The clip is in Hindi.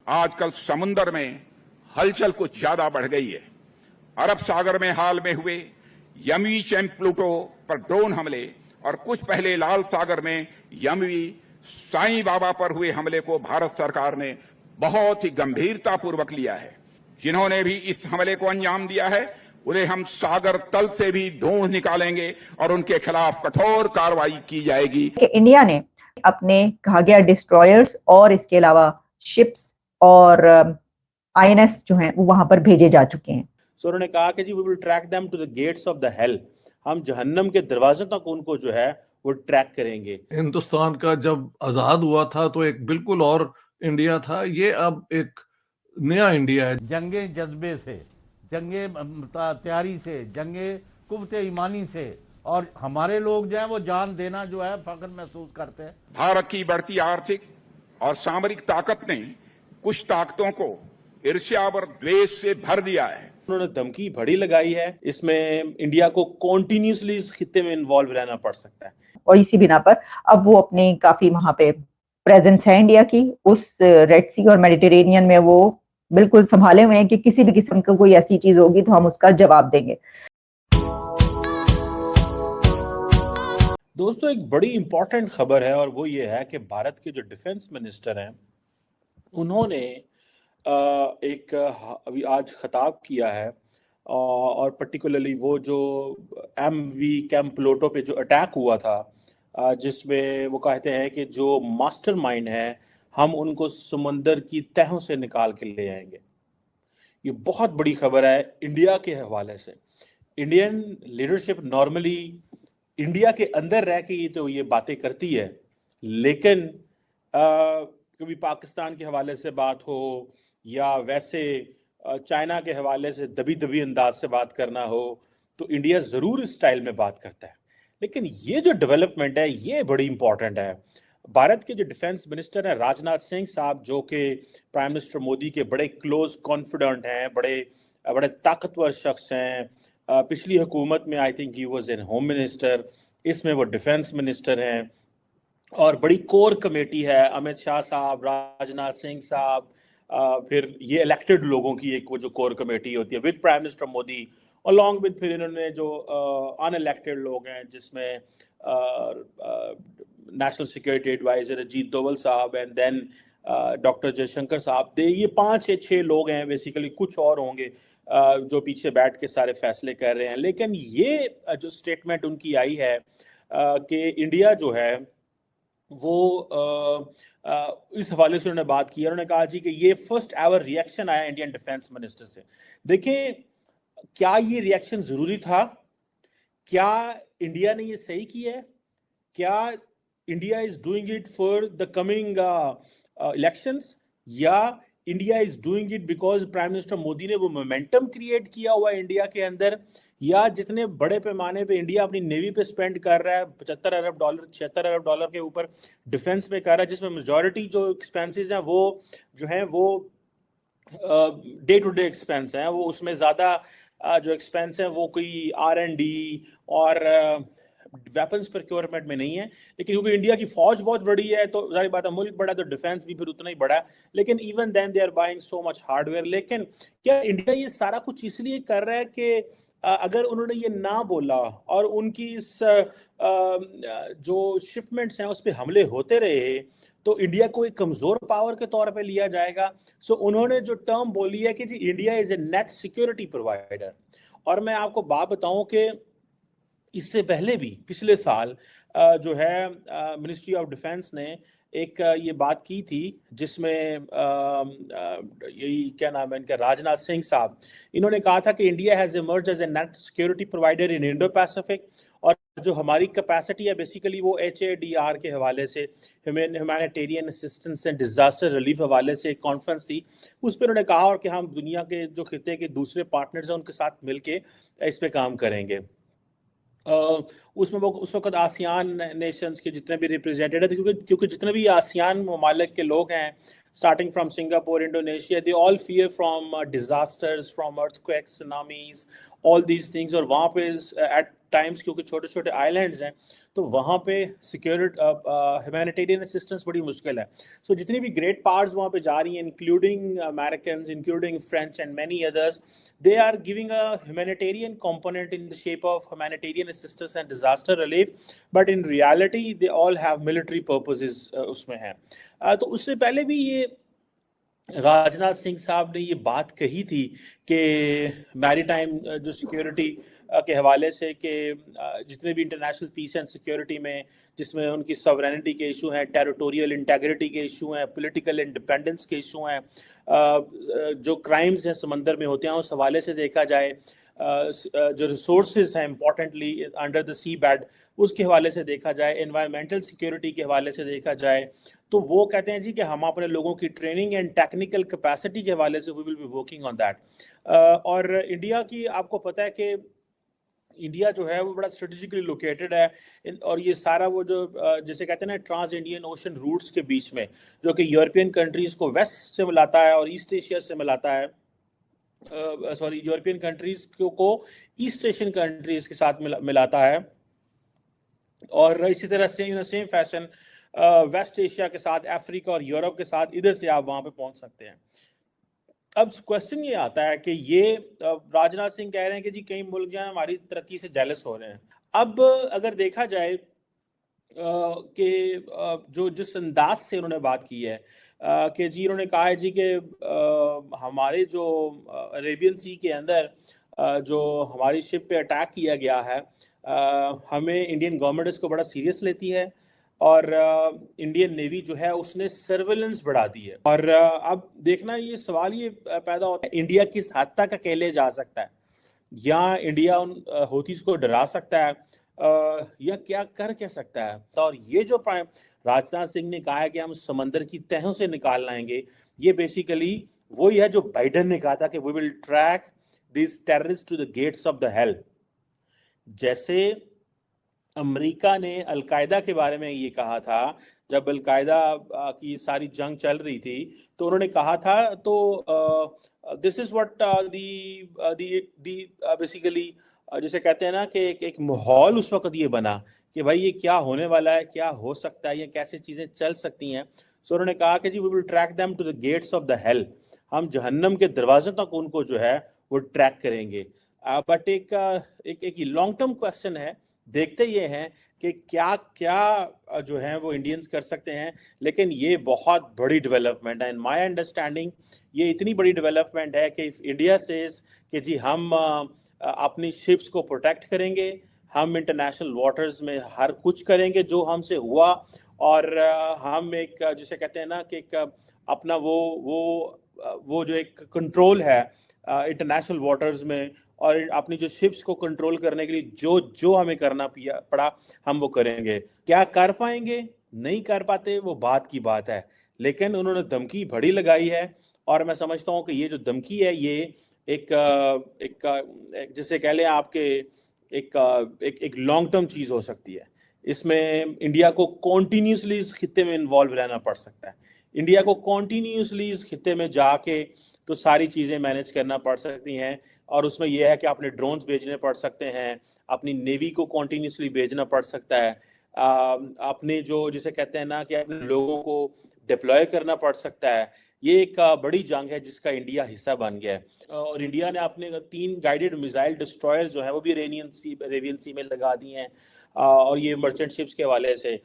आजकल समुद्र में हलचल कुछ ज्यादा बढ़ गई है। अरब सागर में हाल में हुए यमवी एंड प्लूटो पर ड्रोन हमले और कुछ पहले लाल सागर में यमवी साईं बाबा पर हुए हमले को भारत सरकार ने बहुत ही गंभीरतापूर्वक लिया है। जिन्होंने भी इस हमले को अंजाम दिया है उन्हें हम सागर तल से भी ढूंढ निकालेंगे और उनके खिलाफ कठोर कार्रवाई की जाएगी। इंडिया ने अपने कहा गया डिस्ट्रॉयर्स और इसके अलावा शिप्स और आईएनएस जो हैं वो वहां पर भेजे जा चुके हैं। सो उन्होंने कहा कि जी we will track them to the gates of the hell, हम जहन्नम के दरवाजों तक उनको जो है वो ट्रैक करेंगे। हिंदुस्तान का जब आजाद हुआ था तो एक बिल्कुल और इंडिया था, ये अब एक नया इंडिया है। जंगे जज्बे से, जंगे तैयारी से, जंगे कुव्वते ईमानी से, और हमारे लोग जो है वो जान देना जो है फख्र महसूस करते हैं। भारत की बढ़ती आर्थिक और सामरिक ताकत ने कुछ ताकतों को ईर्ष्या और द्वेष से भर दिया है। उन्होंने धमकी बड़ी लगाई है, इसमें इंडिया को कॉन्टिन्यूसली इस खित्ते में इन्वॉल्व रहना पड़ सकता है। और इसी बिना पर अब वो अपनी काफी वहां पे प्रेजेंस है इंडिया की, उस रेड सी और मेडिटेरेनियन में वो बिल्कुल संभाले हुए हैं कि किसी भी किस्म की कोई ऐसी चीज होगी तो हम उसका जवाब देंगे। दोस्तों, एक बड़ी इंपॉर्टेंट खबर है और वो ये है कि भारत के जो डिफेंस मिनिस्टर हैं उन्होंने एक अभी आज खिताब किया है, और पर्टिकुलरली वो जो एमवी कैंप प्लूटो पे जो अटैक हुआ था, जिसमें वो कहते हैं कि जो मास्टरमाइंड है हम उनको समंदर की तहों से निकाल के ले आएंगे। ये बहुत बड़ी खबर है इंडिया के हवाले से। इंडियन लीडरशिप नॉर्मली इंडिया के अंदर रह के ये बातें करती है, लेकिन कभी पाकिस्तान के हवाले से बात हो या वैसे चाइना के हवाले से दबी दबी अंदाज से बात करना हो तो इंडिया ज़रूर इस स्टाइल में बात करता है। लेकिन ये जो डेवलपमेंट है ये बड़ी इंपॉर्टेंट है। भारत के जो डिफेंस मिनिस्टर हैं राजनाथ सिंह साहब, जो कि प्राइम मिनिस्टर मोदी के बड़े क्लोज कॉन्फिडेंट हैं, बड़े ताकतवर शख्स हैं। पिछली हुकूमत में I think he was an home minister, इसमें वो डिफेंस मिनिस्टर हैं, और बड़ी कोर कमेटी है, अमित शाह साहब, राजनाथ सिंह साहब, फिर ये इलेक्टेड लोगों की एक वो जो कोर कमेटी होती है with prime minister Modi, along with फिर इन्होंने जो अनइलेक्टेड लोग हैं जिसमें national security adviser Ajit Doval साहब एंड देन डॉक्टर जयशंकर साहब, ये 5 या 6 लोग हैं बेसिकली, कुछ और होंगे जो पीछे बैठ के सारे फैसले कर रहे हैं। लेकिन ये जो स्टेटमेंट उनकी आई है कि इंडिया जो है वो इस हवाले से उन्होंने बात की, उन्होंने कहा जी कि ये फर्स्ट एवर रिएक्शन आया इंडियन डिफेंस मिनिस्टर से। देखिए, क्या ये रिएक्शन जरूरी था? क्या इंडिया ने ये सही किया है? क्या India is doing it for the coming elections, या India is doing it because prime minister Modi ने वो मोमेंटम क्रिएट किया हुआ है इंडिया के अंदर, या जितने बड़े पैमाने पे इंडिया अपनी नेवी पे स्पेंड कर रहा है 75 अरब डॉलर 76 अरब डॉलर के ऊपर डिफेंस में कर रहा है, जिसमें मेजॉरिटी जो एक्सपेंसेस हैं वो जो हैं वो डे टू डे एक्सपेंस हैं, वो उसमें ज़्यादा जो एक्सपेंस है वो कोई R&D और वेपन्स प्रोक्योरमेंट में नहीं है। लेकिन क्योंकि इंडिया की फौज बहुत बड़ी है तो जाहिर बात है मुल्क बड़ा है तो डिफेंस भी फिर उतना ही बड़ा है, लेकिन even then they are buying so much hardware. लेकिन क्या इंडिया ये सारा कुछ इसलिए कर रहा है कि अगर उन्होंने ये ना बोला और उनकी इस जो शिपमेंट्स हैं उस पर हमले होते रहे तो इंडिया को एक कमजोर पावर के तौर पे लिया जाएगा? सो उन्होंने जो टर्म बोली है कि जी India is a net security provider. और मैं आपको बात बताऊं कि इससे पहले भी पिछले साल जो है मिनिस्ट्री ऑफ डिफेंस ने एक ये बात की थी जिसमें यही क्या नाम है इनका, राजनाथ सिंह साहब, इन्होंने कहा था कि India has emerge as a net security provider in Indo Pacific, और जो हमारी कैपेसिटी है बेसिकली वो HADR के हवाले से, humanitarian assistance and disaster relief हवाले से एक कॉन्फ्रेंस थी, उस पर उन्होंने कहा और कि हम दुनिया के जो खिते के दूसरे पार्टनर्स हैं उनके साथ मिलके इस पे काम करेंगे। उसमें वो उस वक्त आसियान नेशंस के जितने भी रिप्रेजेंटेटिव थे, क्योंकि जितने भी आसियान ममालिक के लोग हैं starting from Singapore, Indonesia, they all fear from disasters, from earthquakes, tsunamis, all these things, और वहाँ पे टाइम्स क्योंकि छोटे छोटे आइलैंड्स हैं तो वहाँ पे सिक्योरिटी ह्यूमैनिटेरियन असिस्टेंस बड़ी मुश्किल है। सो जितनी भी ग्रेट पावर्स वहाँ पे जा रही हैं, including American, including French and many others, they are giving a humanitarian component in the shape of humanitarian assistance and disaster relief, but in reality they all have military purposes उसमें हैं। तो उससे पहले भी ये राजनाथ सिंह साहब ने ये बात कही थी कि मैरीटाइम जो सिक्योरिटी के हवाले से कि जितने भी इंटरनेशनल पीस एंड सिक्योरिटी में जिसमें उनकी सॉवरेनिटी के इशू हैं, टेरिटोरियल इंटेग्रिटी के इशू हैं, पॉलिटिकल इंडिपेंडेंस के इशू हैं, जो क्राइम्स हैं समंदर में होते हैं उस हवाले से देखा जाए, जो रिसोर्सेज हैं importantly under the sea bed उसके हवाले से देखा जाए, एनवायरमेंटल सिक्योरिटी के हवाले से देखा जाए, तो वो कहते हैं जी कि हम अपने लोगों की ट्रेनिंग एंड टेक्निकल कैपेसिटी के हवाले से we will be working on that. और इंडिया की आपको पता है कि इंडिया जो है वो बड़ा स्ट्रेटेजिकली लोकेटेड है और ये सारा वो जो जैसे कहते हैं ना ट्रांस इंडियन ओशन रूट्स के बीच में जो कि यूरोपियन कंट्रीज को वेस्ट से मिलाता है और ईस्ट एशिया से मिलाता है, सॉरी यूरोपियन कंट्रीज को ईस्ट एशियन कंट्रीज के साथ मिलाता है, और इसी तरह से सेम फैशन वेस्ट एशिया के साथ, अफ्रीका और यूरोप के साथ, इधर से आप वहां पे पहुंच सकते हैं। अब क्वेश्चन ये आता है कि ये राजनाथ सिंह कह रहे हैं कि जी कई मुल्क जो है हमारी तरक्की से जेलस हो रहे हैं। अब अगर देखा जाए कि जो जिस अंदाज से उन्होंने बात की है कि जी उन्होंने कहा है जी कि हमारे जो अरेबियन सी के अंदर जो हमारी शिप पे अटैक किया गया है, हमें इंडियन गवर्नमेंट इसको बड़ा सीरियस लेती है और इंडियन नेवी जो है उसने सर्वेलेंस बढ़ा दी है। और अब देखना ये सवाल ये पैदा होता है, इंडिया किस हद तक अकेले जा सकता है, या इंडिया उन हूथीज को डरा सकता है, या क्या सकता है। और ये जो राजनाथ सिंह ने कहा है कि हम समंदर की तहों से निकाल लाएंगे, ये बेसिकली वही है जो बाइडेन ने कहा था कि we will track this terrorist to the gates of the hell. जैसे अमेरिका ने अलकायदा के बारे में ये कहा था, जब अलकायदा की सारी जंग चल रही थी तो उन्होंने कहा था, तो this is what the basically जैसे कहते हैं ना कि एक माहौल उस वक्त ये बना कि भाई ये क्या होने वाला है, क्या हो सकता है, ये कैसे चीजें चल सकती हैं। सो उन्होंने कहा कि जी we will track them to the gates of the hell, हम जहन्नम के दरवाजे तक उनको जो है वो ट्रैक करेंगे। बट एक लॉन्ग टर्म क्वेश्चन है, देखते ये हैं कि क्या जो है वो इंडियंस कर सकते हैं, लेकिन ये बहुत बड़ी डेवलपमेंट है। इन माय अंडरस्टैंडिंग ये इतनी बड़ी डेवलपमेंट है कि इंडिया सेज कि जी हम अपनी शिप्स को प्रोटेक्ट करेंगे, हम इंटरनेशनल वाटर्स में हर कुछ करेंगे जो हमसे हुआ, और हम एक जिसे कहते हैं ना कि एक अपना वो जो एक कंट्रोल है इंटरनेशनल वाटर्स में, और अपनी जो शिप्स को कंट्रोल करने के लिए जो हमें करना पड़ा हम वो करेंगे। क्या कर पाएंगे, नहीं कर पाते, वो बात की बात है, लेकिन उन्होंने धमकी बड़ी लगाई है। और मैं समझता हूँ कि ये जो धमकी है ये एक जिसे कह लें आपके एक लॉन्ग टर्म चीज हो सकती है। इसमें इंडिया को कॉन्टिन्यूसली इस खित्ते में इन्वॉल्व रहना पड़ सकता है, इंडिया को कॉन्टिन्यूसली इस खित्ते में जाके तो सारी चीजें मैनेज करना पड़ सकती हैं। और उसमें यह है कि अपने ड्रोन्स भेजने पड़ सकते हैं, अपनी नेवी को कॉन्टिन्यूसली भेजना पड़ सकता है, अपने जो जिसे कहते हैं ना कि अपने लोगों को डिप्लॉय करना पड़ सकता है। ये एक बड़ी जंग है जिसका इंडिया हिस्सा बन गया है। और इंडिया ने अपने 3 गाइडेड मिसाइल डिस्ट्रॉयर्स जो है वो भी अरेबियन सी में लगा दी हैं, और ये मर्चेंट शिप्स के हवाले से।